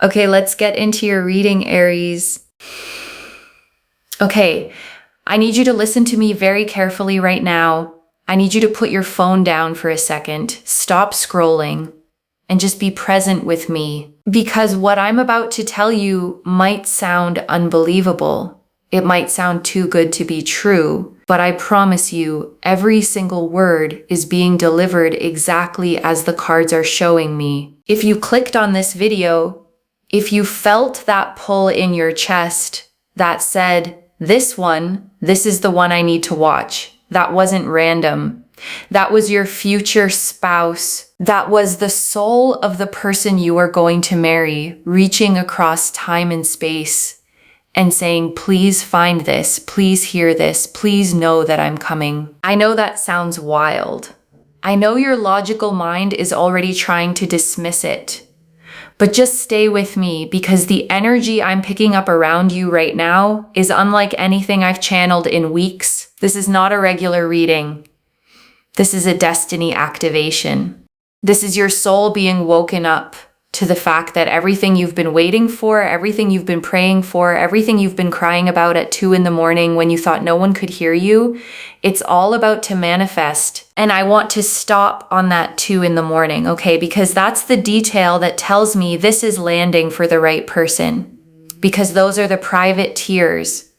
Okay, let's get into your reading, Aries. Okay, I need you to listen to me very carefully right now. I need you to put your phone down for a second, stop scrolling, and just be present with me. Because what I'm about to tell you might sound unbelievable. It might sound too good to be true, but I promise you, every single word is being delivered exactly as the cards are showing me. If you clicked on this video, if you felt that pull in your chest that said, this is the one I need to watch. That wasn't random. That was your future spouse. That was the soul of the person you are going to marry, reaching across time and space and saying, please find this, please hear this, please know that I'm coming. I know that sounds wild. I know your logical mind is already trying to dismiss it. But just stay with me because the energy I'm picking up around you right now is unlike anything I've channeled in weeks. This is not a regular reading. This is a destiny activation. This is your soul being woken up to the fact that everything you've been waiting for, everything you've been praying for, everything you've been crying about at 2 a.m. when you thought no one could hear you, it's all about to manifest. And I want to stop on that 2 a.m, okay? Because that's the detail that tells me this is landing for the right person. Because those are the private tears,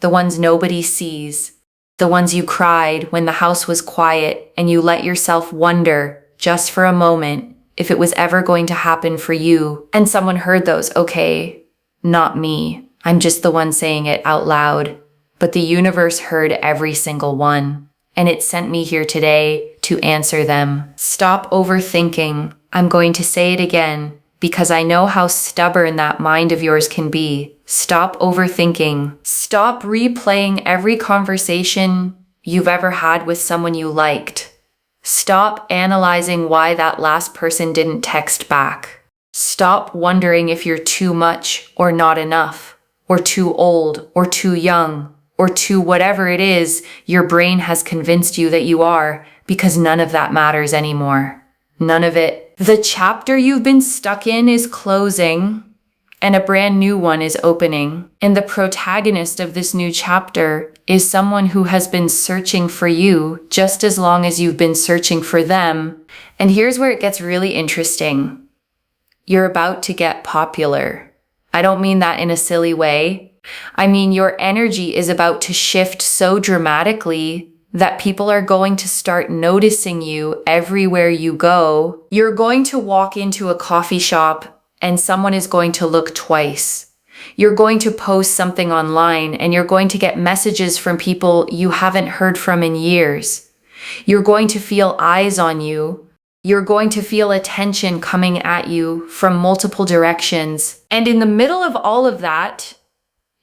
the ones nobody sees, the ones you cried when the house was quiet and you let yourself wonder just for a moment if it was ever going to happen for you. And someone heard those, okay, not me. I'm just the one saying it out loud. But the universe heard every single one. And it sent me here today to answer them. Stop overthinking. I'm going to say it again because I know how stubborn that mind of yours can be. Stop overthinking. Stop replaying every conversation you've ever had with someone you liked. Stop analyzing why that last person didn't text back. Stop wondering if you're too much or not enough, or too old or too young, or too whatever it is your brain has convinced you that you are, because none of that matters anymore. None of it. The chapter you've been stuck in is closing, and a brand new one is opening. And the protagonist of this new chapter is someone who has been searching for you just as long as you've been searching for them. And here's where it gets really interesting. You're about to get popular. I don't mean that in a silly way. I mean, your energy is about to shift so dramatically that people are going to start noticing you everywhere you go. You're going to walk into a coffee shop and someone is going to look twice. You're going to post something online and you're going to get messages from people you haven't heard from in years. You're going to feel eyes on you. You're going to feel attention coming at you from multiple directions. And in the middle of all of that,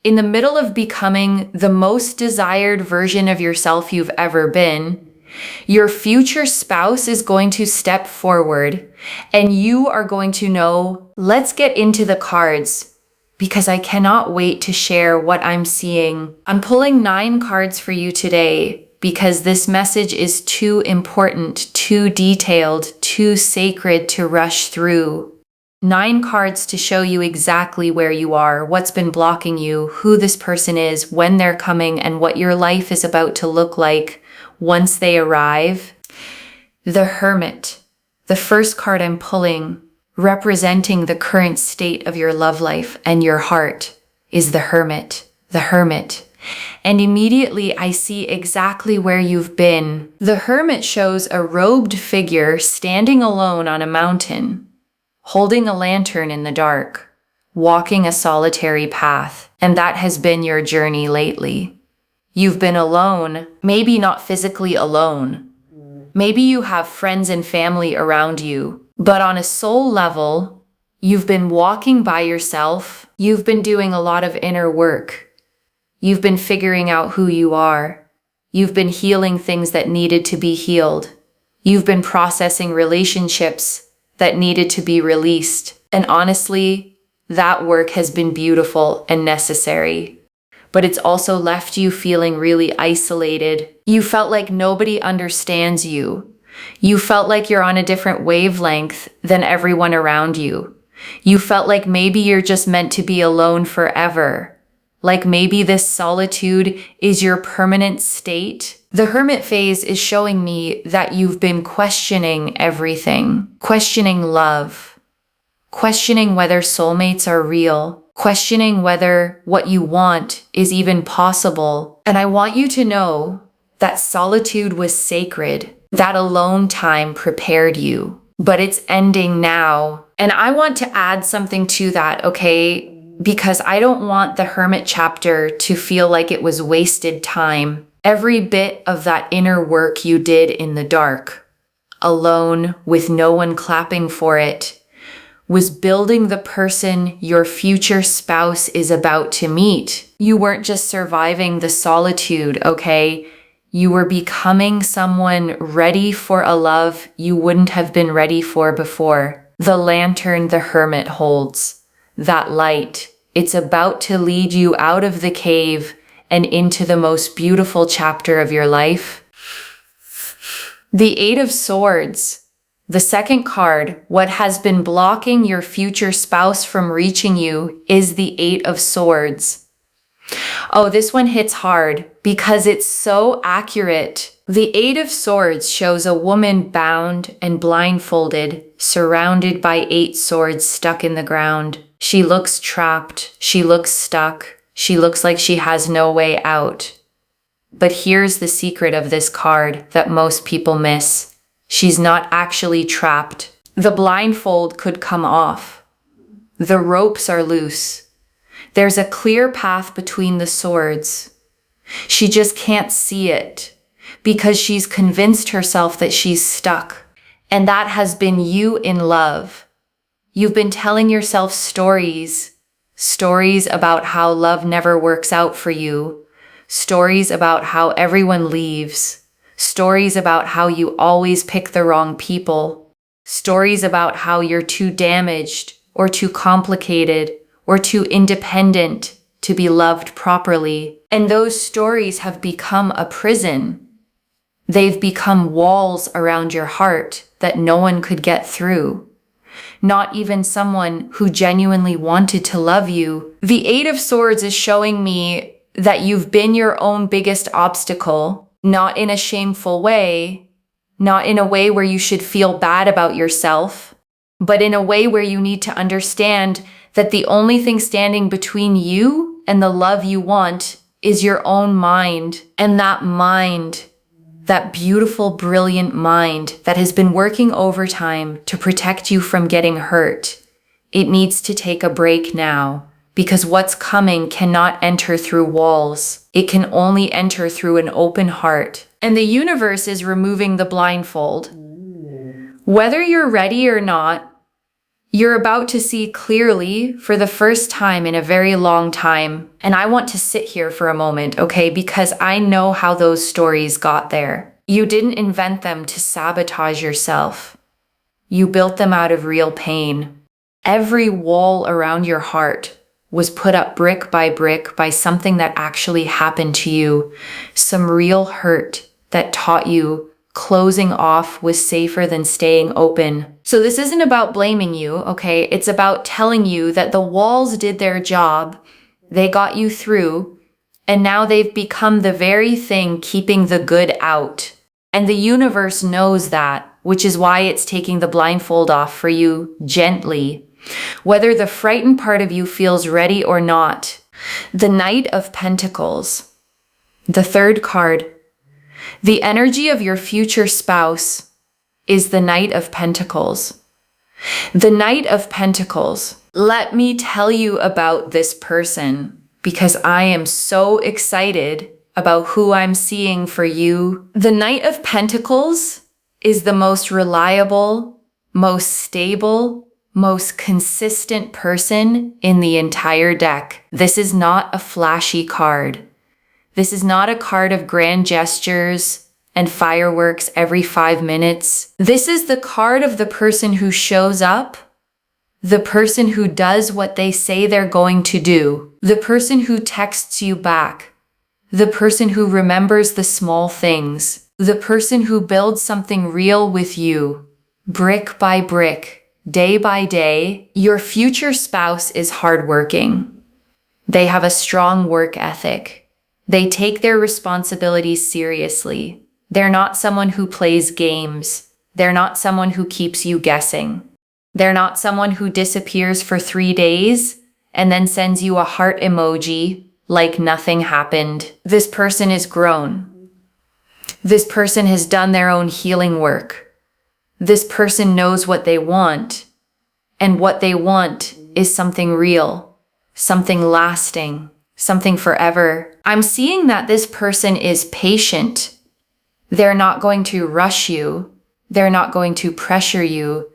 in the middle of becoming the most desired version of yourself you've ever been, your future spouse is going to step forward and you are going to know, let's get into the cards because I cannot wait to share what I'm seeing. I'm pulling 9 cards for you today because this message is too important, too detailed, too sacred to rush through. 9 cards to show you exactly where you are, what's been blocking you, who this person is, when they're coming, and what your life is about to look like once they arrive. The Hermit, the first card I'm pulling, representing the current state of your love life and your heart, is the Hermit. The Hermit. And immediately I see exactly where you've been. The Hermit shows a robed figure standing alone on a mountain, holding a lantern in the dark, walking a solitary path. And that has been your journey lately. You've been alone, maybe not physically alone. Maybe you have friends and family around you, but on a soul level, you've been walking by yourself. You've been doing a lot of inner work. You've been figuring out who you are. You've been healing things that needed to be healed. You've been processing relationships that needed to be released. And honestly, that work has been beautiful and necessary. But it's also left you feeling really isolated. You felt like nobody understands you. You felt like you're on a different wavelength than everyone around you. You felt like maybe you're just meant to be alone forever. Like maybe this solitude is your permanent state. The hermit phase is showing me that you've been questioning everything, questioning love, questioning whether soulmates are real, questioning whether what you want is even possible. And I want you to know that solitude was sacred. That alone time prepared you, but it's ending now. And I want to add something to that, okay? Because I don't want the hermit chapter to feel like it was wasted time. Every bit of that inner work you did in the dark, alone with no one clapping for it, was building the person your future spouse is about to meet. You weren't just surviving the solitude, okay? You were becoming someone ready for a love you wouldn't have been ready for before. The lantern the hermit holds, that light, it's about to lead you out of the cave and into the most beautiful chapter of your life. The Eight of Swords, the second card, what has been blocking your future spouse from reaching you is the Eight of Swords. Oh, this one hits hard because it's so accurate. The Eight of Swords shows a woman bound and blindfolded, surrounded by 8 swords stuck in the ground. She looks trapped. She looks stuck. She looks like she has no way out. But here's the secret of this card that most people miss. She's not actually trapped. The blindfold could come off. The ropes are loose. There's a clear path between the swords. She just can't see it because she's convinced herself that she's stuck. And that has been you in love. You've been telling yourself stories about how love never works out for you, stories about how everyone leaves, stories about how you always pick the wrong people, stories about how you're too damaged or too complicated or too independent to be loved properly. And those stories have become a prison. They've become walls around your heart that no one could get through. Not even someone who genuinely wanted to love you. The Eight of Swords is showing me that you've been your own biggest obstacle, not in a shameful way, not in a way where you should feel bad about yourself, but in a way where you need to understand that the only thing standing between you and the love you want is your own mind. And that mind, that beautiful, brilliant mind that has been working overtime to protect you from getting hurt, it needs to take a break now, because what's coming cannot enter through walls. It can only enter through an open heart. And the universe is removing the blindfold. Whether you're ready or not, you're about to see clearly for the first time in a very long time. And I want to sit here for a moment, okay? Because I know how those stories got there. You didn't invent them to sabotage yourself. You built them out of real pain. Every wall around your heart was put up brick by something that actually happened to you. Some real hurt that taught you closing off was safer than staying open. So this isn't about blaming you, okay? It's about telling you that the walls did their job. They got you through, and now they've become the very thing keeping the good out. And the universe knows that, which is why it's taking the blindfold off for you gently, whether the frightened part of you feels ready or not. The Knight of Pentacles, the third card. The energy of your future spouse is the Knight of Pentacles. The Knight of Pentacles. Let me tell you about this person because I am so excited about who I'm seeing for you. The Knight of Pentacles is the most reliable, most stable, most consistent person in the entire deck. This is not a flashy card. This is not a card of grand gestures and fireworks every 5 minutes. This is the card of the person who shows up, the person who does what they say they're going to do, the person who texts you back, the person who remembers the small things, the person who builds something real with you, brick by brick, day by day. Your future spouse is hardworking. They have a strong work ethic. They take their responsibilities seriously. They're not someone who plays games. They're not someone who keeps you guessing. They're not someone who disappears for 3 days and then sends you a heart emoji like nothing happened. This person is grown. This person has done their own healing work. This person knows what they want, and what they want is something real, something lasting, something forever. I'm seeing that this person is patient. They're not going to rush you. They're not going to pressure you.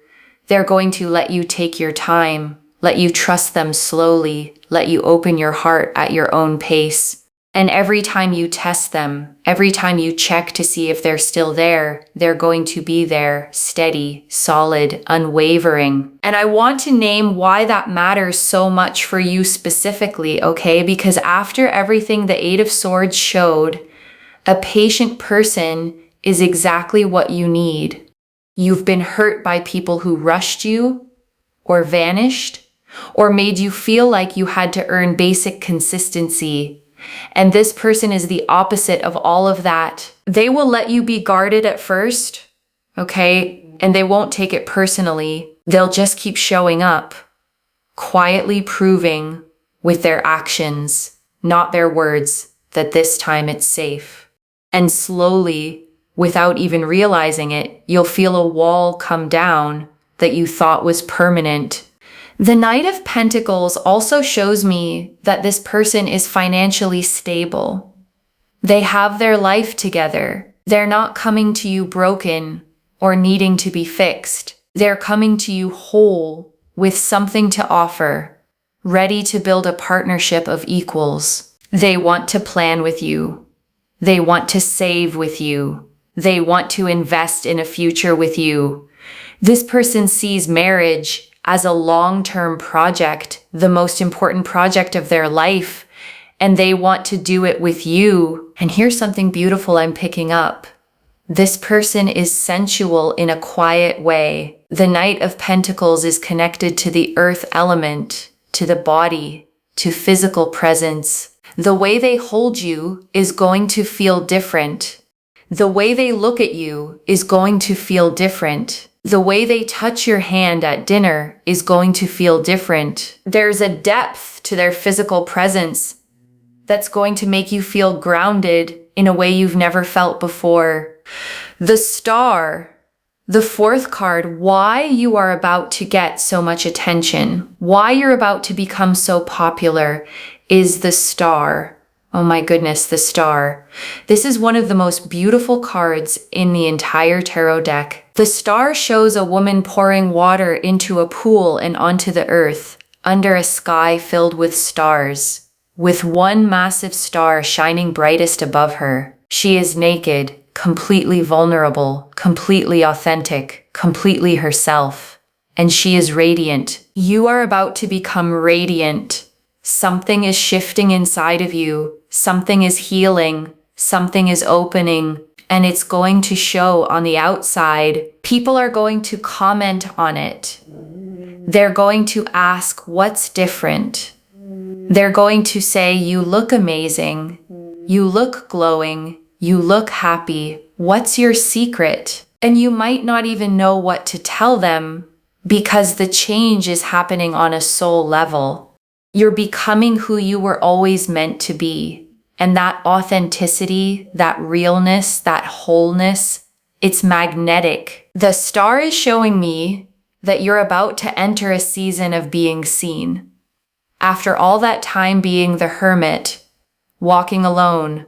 They're going to let you take your time, let you trust them slowly, let you open your heart at your own pace. And every time you test them, every time you check to see if they're still there, they're going to be there, steady, solid, unwavering. And I want to name why that matters so much for you specifically, okay? Because after everything the Eight of Swords showed, a patient person is exactly what you need. You've been hurt by people who rushed you, or vanished, or made you feel like you had to earn basic consistency. And this person is the opposite of all of that. They will let you be guarded at first, okay? And they won't take it personally. They'll just keep showing up, quietly proving with their actions, not their words, that this time it's safe. And slowly, without even realizing it, you'll feel a wall come down that you thought was permanent. The Knight of Pentacles also shows me that this person is financially stable. They have their life together. They're not coming to you broken or needing to be fixed. They're coming to you whole with something to offer, ready to build a partnership of equals. They want to plan with you. They want to save with you. They want to invest in a future with you. This person sees marriage as a long-term project, the most important project of their life, and they want to do it with you. And here's something beautiful I'm picking up. This person is sensual in a quiet way. The Knight of Pentacles is connected to the earth element, to the body, to physical presence. The way they hold you is going to feel different. The way they look at you is going to feel different. The way they touch your hand at dinner is going to feel different. There's a depth to their physical presence that's going to make you feel grounded in a way you've never felt before. The Star, the fourth card, why you are about to get so much attention, why you're about to become so popular is the Star. Oh my goodness, the Star. This is one of the most beautiful cards in the entire tarot deck. The Star shows a woman pouring water into a pool and onto the earth, under a sky filled with stars, with one massive star shining brightest above her. She is naked, completely vulnerable, completely authentic, completely herself. And she is radiant. You are about to become radiant. Something is shifting inside of you. Something is healing. Something is opening. And it's going to show on the outside. People are going to comment on it. They're going to ask, what's different? They're going to say, you look amazing. You look glowing. You look happy. What's your secret? And you might not even know what to tell them because the change is happening on a soul level. You're becoming who you were always meant to be. And that authenticity, that realness, that wholeness, it's magnetic. The Star is showing me that you're about to enter a season of being seen. After all that time being the hermit, walking alone,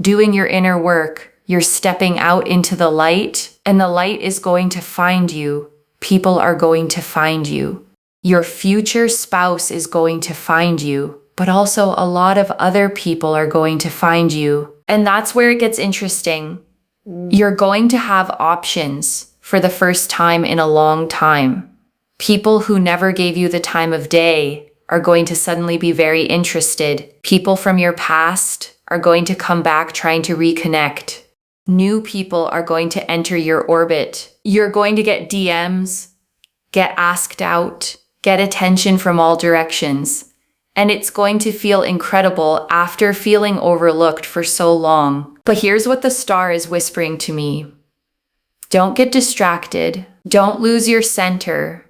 doing your inner work, you're stepping out into the light, and the light is going to find you. People are going to find you. Your future spouse is going to find you, but also a lot of other people are going to find you. And that's where it gets interesting. You're going to have options for the first time in a long time. People who never gave you the time of day are going to suddenly be very interested. People from your past are going to come back trying to reconnect. New people are going to enter your orbit. You're going to get DMs, get asked out, get attention from all directions. And it's going to feel incredible after feeling overlooked for so long. But here's what the star is whispering to me. Don't get distracted. Don't lose your center.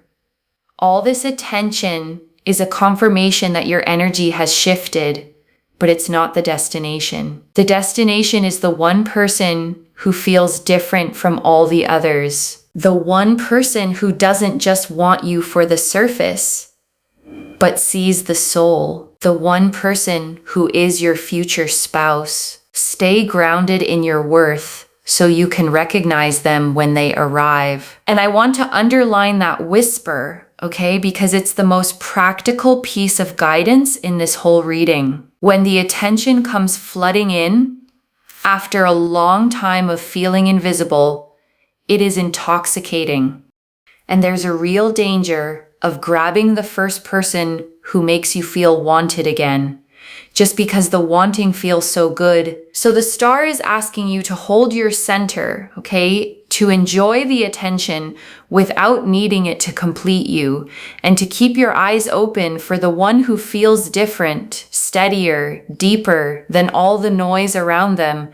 All this attention is a confirmation that your energy has shifted, but it's not the destination. The destination is the one person who feels different from all the others. The one person who doesn't just want you for the surface, but sees the soul. The one person who is your future spouse. Stay grounded in your worth so you can recognize them when they arrive. And I want to underline that whisper, okay? Because it's the most practical piece of guidance in this whole reading. When the attention comes flooding in, after a long time of feeling invisible, it is intoxicating. And there's a real danger of grabbing the first person who makes you feel wanted again, just because the wanting feels so good. So the star is asking you to hold your center, okay? To enjoy the attention without needing it to complete you, and to keep your eyes open for the one who feels different, steadier, deeper than all the noise around them.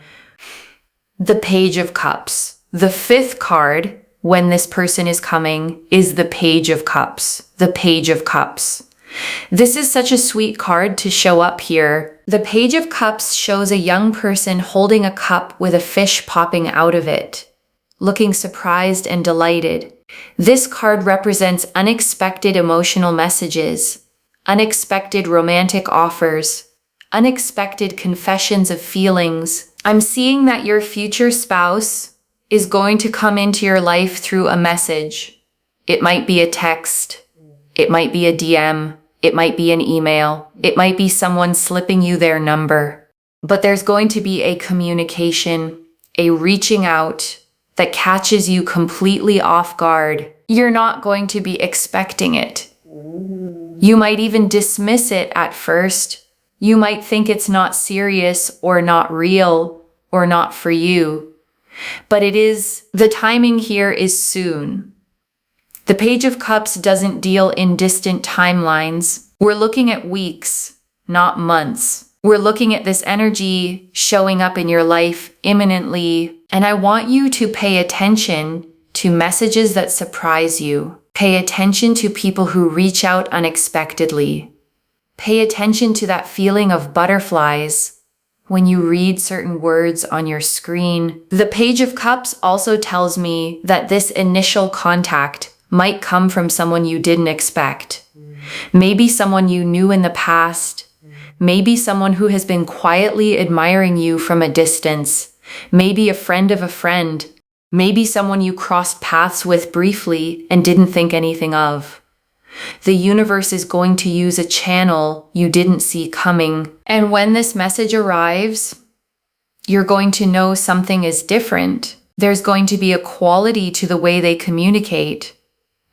The Page of Cups. The fifth card, when this person is coming, is the Page of Cups. The Page of Cups. This is such a sweet card to show up here. The Page of Cups shows a young person holding a cup with a fish popping out of it, looking surprised and delighted. This card represents unexpected emotional messages, unexpected romantic offers, unexpected confessions of feelings. I'm seeing that your future spouse is going to come into your life through a message. It might be a text. It might be a DM. It might be an email. It might be someone slipping you their number. But there's going to be a communication, a reaching out that catches you completely off guard. You're not going to be expecting it. You might even dismiss it at first. You might think it's not serious or not real or not for you. But it is, the timing here is soon. The Page of Cups doesn't deal in distant timelines. We're looking at weeks, not months. We're looking at this energy showing up in your life imminently. And I want you to pay attention to messages that surprise you. Pay attention to people who reach out unexpectedly. Pay attention to that feeling of butterflies when you read certain words on your screen. The Page of Cups also tells me that this initial contact might come from someone you didn't expect. Maybe someone you knew in the past. Maybe someone who has been quietly admiring you from a distance. Maybe a friend of a friend. Maybe someone you crossed paths with briefly and didn't think anything of. The universe is going to use a channel you didn't see coming. And when this message arrives, you're going to know something is different. There's going to be a quality to the way they communicate,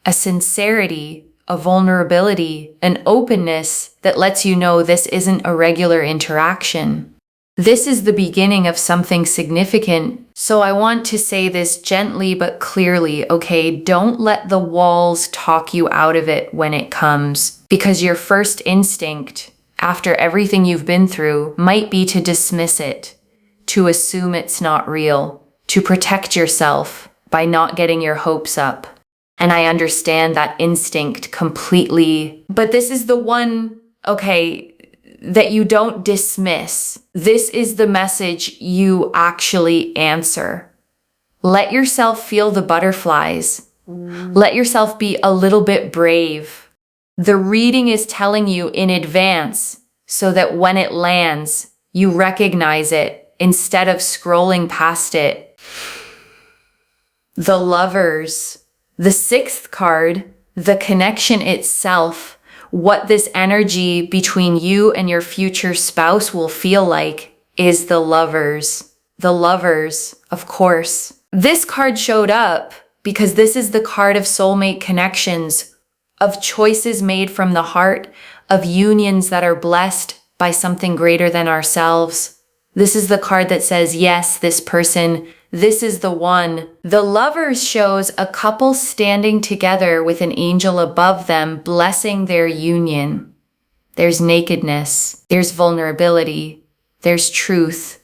a sincerity, a vulnerability, an openness that lets you know this isn't a regular interaction. This is the beginning of something significant. So I want to say this gently but clearly, okay? Don't let the walls talk you out of it when it comes, because your first instinct, after everything you've been through, might be to dismiss it, to assume it's not real, to protect yourself by not getting your hopes up. And I understand that instinct completely, but this is the one, okay, that you don't dismiss. This is the message you actually answer. Let yourself feel the butterflies. Let yourself be a little bit brave. The reading is telling you in advance so that when it lands, you recognize it instead of scrolling past it. The Lovers. The sixth card, the connection itself, what this energy between you and your future spouse will feel like, is the Lovers. The Lovers, of course. This card showed up because this is the card of soulmate connections, of choices made from the heart, of unions that are blessed by something greater than ourselves. This is the card that says, yes, this person, This is the one. The Lovers shows a couple standing together with an angel above them, blessing their union. There's nakedness. There's vulnerability. There's truth.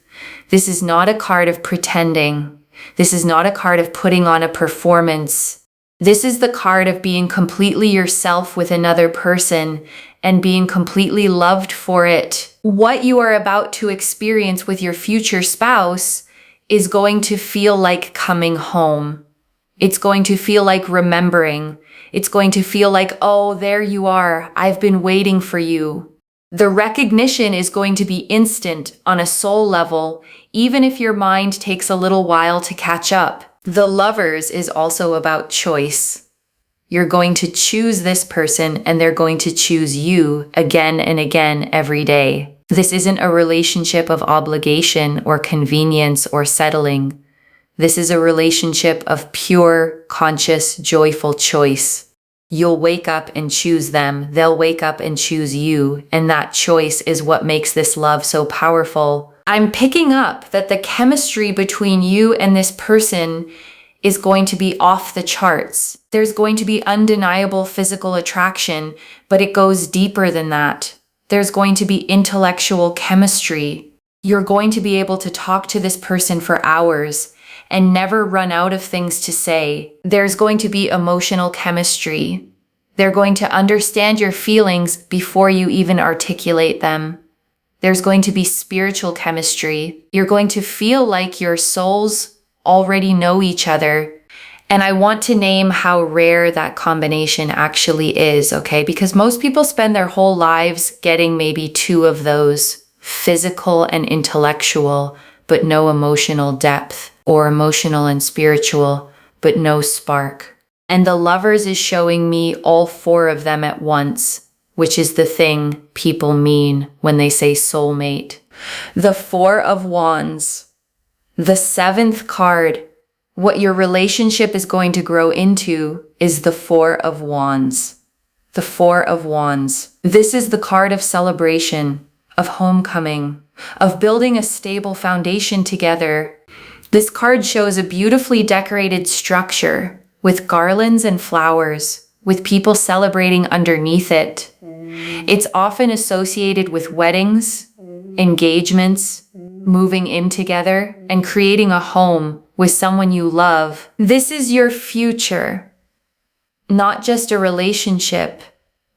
This is not a card of pretending. This is not a card of putting on a performance. This is the card of being completely yourself with another person and being completely loved for it. What you are about to experience with your future spouse is going to feel like coming home. It's going to feel like remembering. It's going to feel like, oh, there you are. I've been waiting for you. The recognition is going to be instant on a soul level, even if your mind takes a little while to catch up. The Lovers is also about choice. You're going to choose this person and they're going to choose you again and again every day. This isn't a relationship of obligation or convenience or settling. This is a relationship of pure, conscious, joyful choice. You'll wake up and choose them. They'll wake up and choose you. And that choice is what makes this love so powerful. I'm picking up that the chemistry between you and this person is going to be off the charts. There's going to be undeniable physical attraction, but it goes deeper than that. There's going to be intellectual chemistry. You're going to be able to talk to this person for hours and never run out of things to say. There's going to be emotional chemistry. They're going to understand your feelings before you even articulate them. There's going to be spiritual chemistry. You're going to feel like your souls already know each other. And I want to name how rare that combination actually is, okay? Because most people spend their whole lives getting maybe two of those, physical and intellectual, but no emotional depth, or emotional and spiritual, but no spark. And the Lovers is showing me all four of them at once, which is the thing people mean when they say soulmate. The Four of Wands, the seventh card. What your relationship is going to grow into is the Four of Wands. The Four of Wands. This is the card of celebration, of homecoming, of building a stable foundation together. This card shows a beautifully decorated structure with garlands and flowers, with people celebrating underneath it. It's often associated with weddings, engagements, moving in together, and creating a home with someone you love. This is your future. Not just a relationship,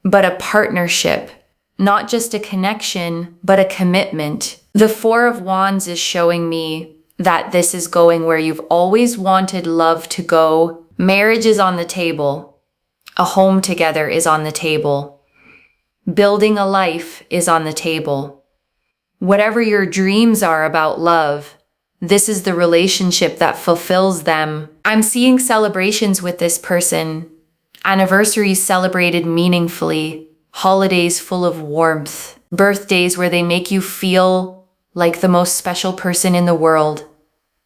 but a partnership. Not just a connection, but a commitment. The Four of Wands is showing me that this is going where you've always wanted love to go. Marriage is on the table. A home together is on the table. Building a life is on the table. Whatever your dreams are about love, this is the relationship that fulfills them. I'm seeing celebrations with this person. Anniversaries celebrated meaningfully. Holidays full of warmth. Birthdays where they make you feel like the most special person in the world.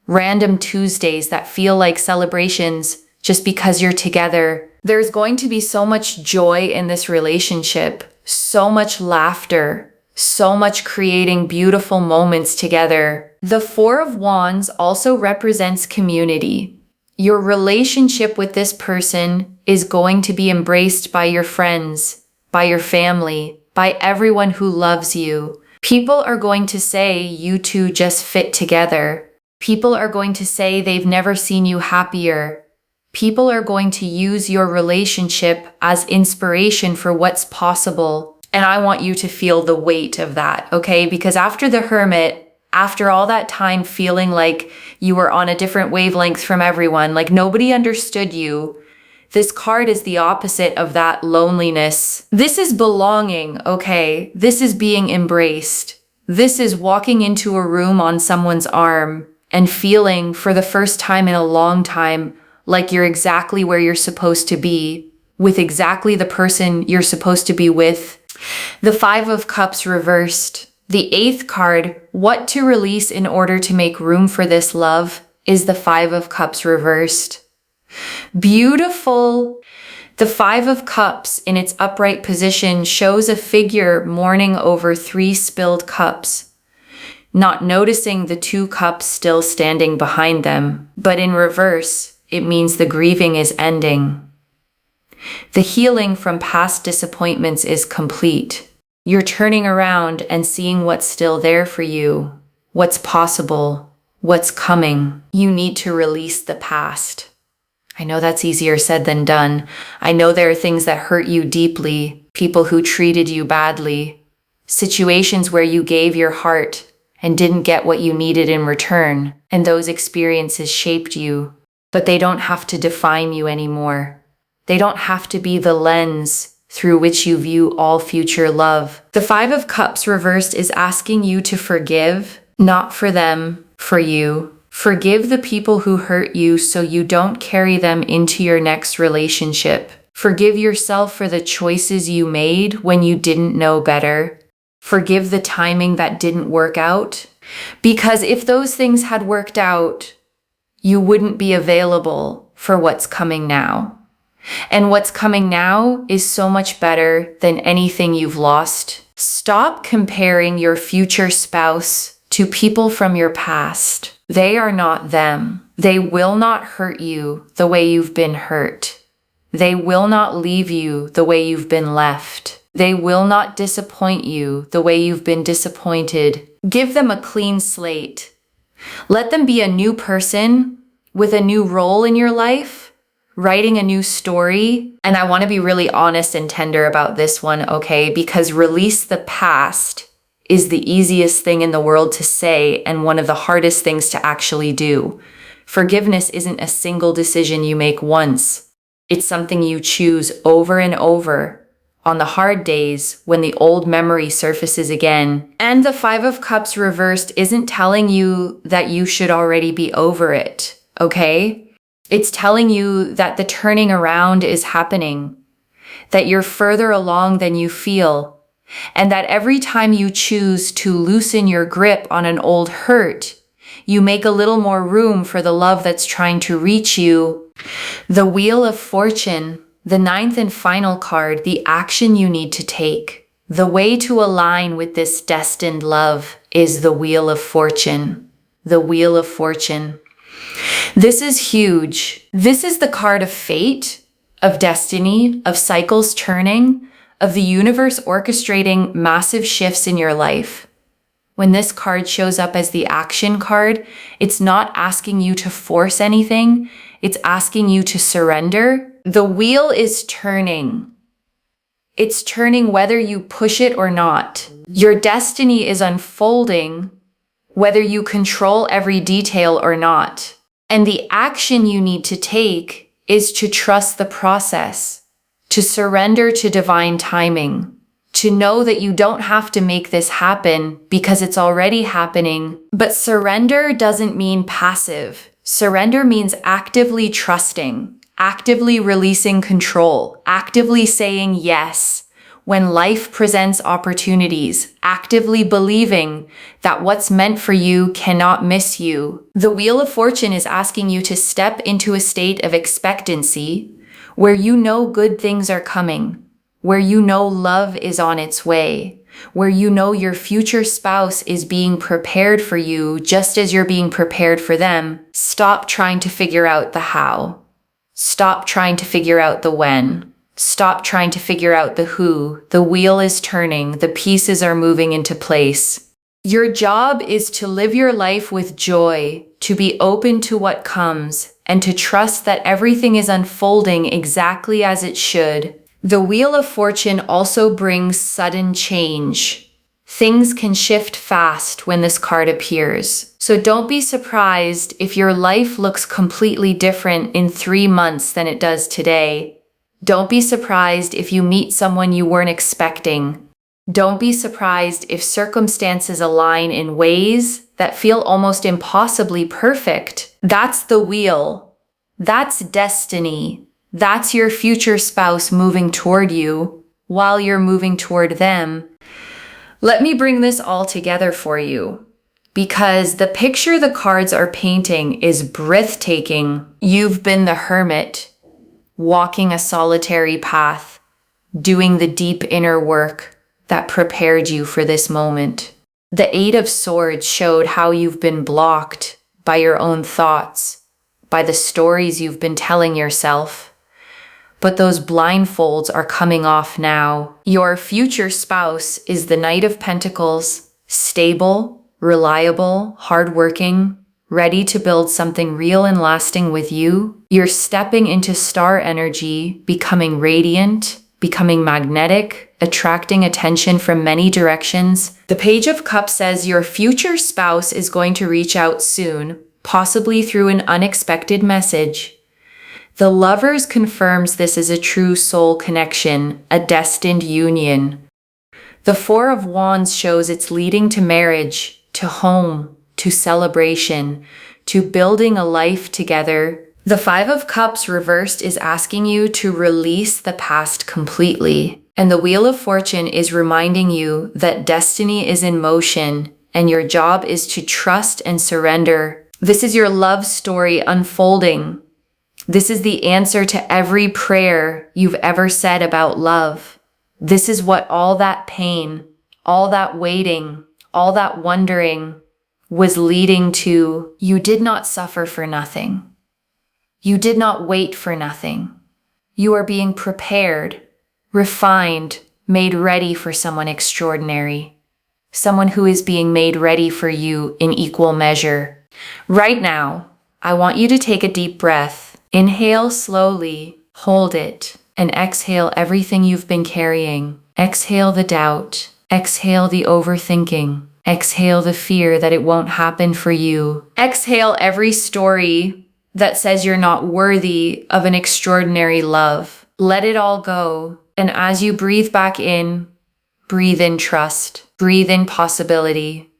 Random Tuesdays that feel like celebrations just because you're together. There's going to be so much joy in this relationship, so much laughter, so much creating beautiful moments together. The Four of Wands also represents community. Your relationship with this person is going to be embraced by your friends, by your family, by everyone who loves you. People are going to say you two just fit together. People are going to say they've never seen you happier. People are going to use your relationship as inspiration for what's possible. And I want you to feel the weight of that, okay? Because after the Hermit, after all that time feeling like you were on a different wavelength from everyone, like nobody understood you, this card is the opposite of that loneliness. This is belonging, okay? This is being embraced. This is walking into a room on someone's arm and feeling for the first time in a long time like you're exactly where you're supposed to be, with exactly the person you're supposed to be with. The Five of Cups reversed. The eighth card, what to release in order to make room for this love, is the Five of Cups reversed. Beautiful. The Five of Cups in its upright position shows a figure mourning over 3 spilled cups. not noticing the 2 cups still standing behind them. But in reverse, it means the grieving is ending. The healing from past disappointments is complete. You're turning around and seeing what's still there for you, what's possible, what's coming. You need to release the past. I know that's easier said than done. I know there are things that hurt you deeply, people who treated you badly, situations where you gave your heart and didn't get what you needed in return, and those experiences shaped you. But they don't have to define you anymore. They don't have to be the lens through which you view all future love. The 5 of Cups reversed is asking you to forgive, not for them, for you. Forgive the people who hurt you so you don't carry them into your next relationship. Forgive yourself for the choices you made when you didn't know better. Forgive the timing that didn't work out. Because if those things had worked out, you wouldn't be available for what's coming now. And what's coming now is so much better than anything you've lost. Stop comparing your future spouse to people from your past. They are not them. They will not hurt you the way you've been hurt. They will not leave you the way you've been left. They will not disappoint you the way you've been disappointed. Give them a clean slate. Let them be a new person with a new role in your life, writing a new story. And I want to be really honest and tender about this one, okay? Because release the past is the easiest thing in the world to say and one of the hardest things to actually do. Forgiveness isn't a single decision you make once. It's something you choose over and over on the hard days when the old memory surfaces again. And the 5 of Cups reversed isn't telling you that you should already be over it, okay? It's telling you that the turning around is happening, that you're further along than you feel, and that every time you choose to loosen your grip on an old hurt, you make a little more room for the love that's trying to reach you. The Wheel of Fortune, the 9th and final card, the action you need to take. The way to align with this destined love is the Wheel of Fortune. The Wheel of Fortune. This is huge. This is the card of fate, of destiny, of cycles turning, of the universe orchestrating massive shifts in your life. When this card shows up as the action card, it's not asking you to force anything. It's asking you to surrender. The wheel is turning. It's turning whether you push it or not. Your destiny is unfolding whether you control every detail or not. And the action you need to take is to trust the process, to surrender to divine timing, to know that you don't have to make this happen because it's already happening. But surrender doesn't mean passive. Surrender means actively trusting, actively releasing control, actively saying yes when life presents opportunities, actively believing that what's meant for you cannot miss you. The Wheel of Fortune is asking you to step into a state of expectancy where you know good things are coming, where you know love is on its way, where you know your future spouse is being prepared for you just as you're being prepared for them. Stop trying to figure out the how. Stop trying to figure out the when. Stop trying to figure out the who. The wheel is turning. The pieces are moving into place. Your job is to live your life with joy, to be open to what comes, and to trust that everything is unfolding exactly as it should. The Wheel of Fortune also brings sudden change. Things can shift fast when this card appears. So don't be surprised if your life looks completely different in 3 months than it does today. Don't be surprised if you meet someone you weren't expecting. Don't be surprised if circumstances align in ways that feel almost impossibly perfect. That's the wheel. That's destiny. That's your future spouse moving toward you while you're moving toward them. Let me bring this all together for you, because the picture the cards are painting is breathtaking. You've been the hermit, walking a solitary path, doing the deep inner work that prepared you for this moment. The Eight of Swords showed how you've been blocked by your own thoughts, by the stories you've been telling yourself. But those blindfolds are coming off now. Your future spouse is the Knight of Pentacles, stable, reliable, hardworking, ready to build something real and lasting with you. You're stepping into star energy, becoming radiant, becoming magnetic, attracting attention from many directions. The Page of Cups says your future spouse is going to reach out soon, possibly through an unexpected message. The Lovers confirms this is a true soul connection, a destined union. The Four of Wands shows it's leading to marriage, to home, to celebration, to building a life together. The Five of Cups reversed is asking you to release the past completely. And the Wheel of Fortune is reminding you that destiny is in motion and your job is to trust and surrender. This is your love story unfolding. This is the answer to every prayer you've ever said about love. This is what all that pain, all that waiting, all that wondering was leading to. You did not suffer for nothing. You did not wait for nothing. You are being prepared, refined, made ready for someone extraordinary. Someone who is being made ready for you in equal measure. Right now, I want you to take a deep breath. Inhale slowly, hold it, and exhale everything you've been carrying. Exhale the doubt. Exhale the overthinking. Exhale the fear that it won't happen for you. Exhale every story that says you're not worthy of an extraordinary love. Let it all go. And as you breathe back in, breathe in trust. Breathe in possibility.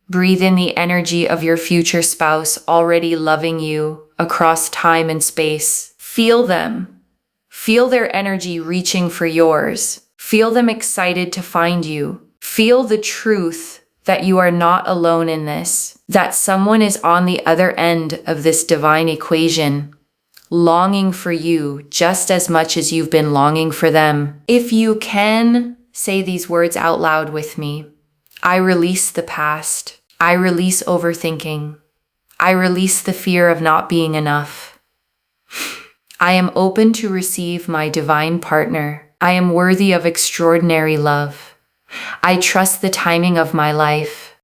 Breathe in the energy of your future spouse already loving you across time and space. Feel them. Feel their energy reaching for yours. Feel them excited to find you. Feel the truth that you are not alone in this, that someone is on the other end of this divine equation, longing for you just as much as you've been longing for them. If you can, say these words out loud with me. I release the past. I release overthinking. I release the fear of not being enough. I am open to receive my divine partner. I am worthy of extraordinary love. I trust the timing of my life.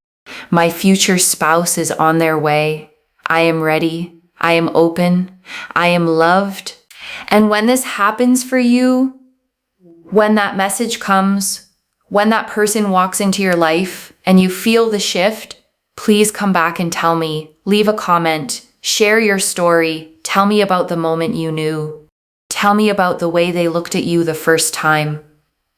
My future spouse is on their way. I am ready. I am open. I am loved. And when this happens for you, when that message comes, when that person walks into your life and you feel the shift, please come back and tell me. Leave a comment. Share your story. Tell me about the moment you knew. Tell me about the way they looked at you the first time.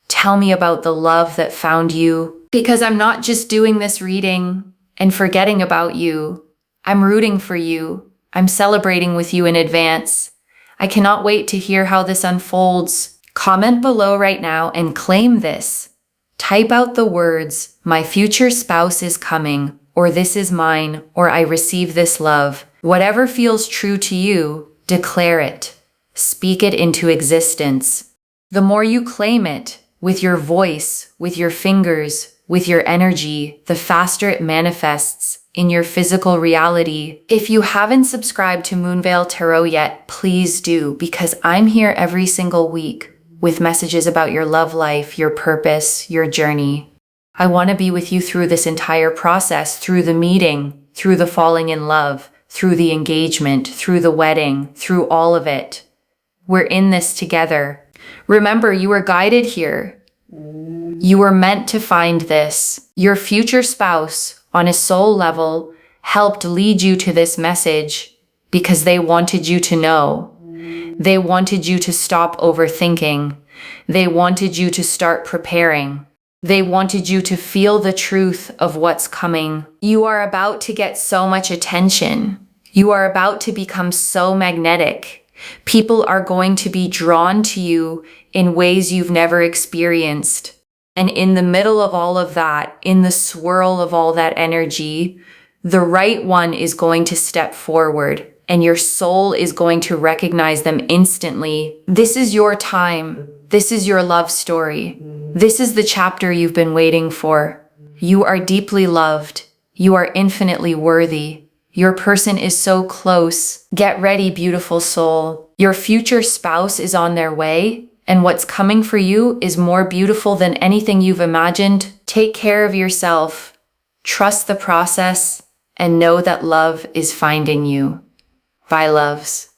Tell me about the love that found you. Because I'm not just doing this reading and forgetting about you. I'm rooting for you. I'm celebrating with you in advance. I cannot wait to hear how this unfolds. Comment below right now and claim this. Type out the words, my future spouse is coming, or this is mine, or I receive this love. Whatever feels true to you, declare it. Speak it into existence. The more you claim it, with your voice, with your fingers, with your energy, the faster it manifests in your physical reality. If you haven't subscribed to Moonveil Tarot yet, please do, because I'm here every single week with messages about your love life, your purpose, your journey. I want to be with you through this entire process, through the meeting, through the falling in love, through the engagement, through the wedding, through all of it. We're in this together. Remember, you were guided here. You were meant to find this. Your future spouse, on a soul level, helped lead you to this message because they wanted you to know. They wanted you to stop overthinking. They wanted you to start preparing. They wanted you to feel the truth of what's coming. You are about to get so much attention. You are about to become so magnetic. People are going to be drawn to you in ways you've never experienced. And in the middle of all of that, in the swirl of all that energy, the right one is going to step forward and your soul is going to recognize them instantly. This is your time. This is your love story. This is the chapter you've been waiting for. You are deeply loved. You are infinitely worthy. Your person is so close. Get ready, beautiful soul. Your future spouse is on their way, and what's coming for you is more beautiful than anything you've imagined. Take care of yourself. Trust the process and know that love is finding you. Bye, loves.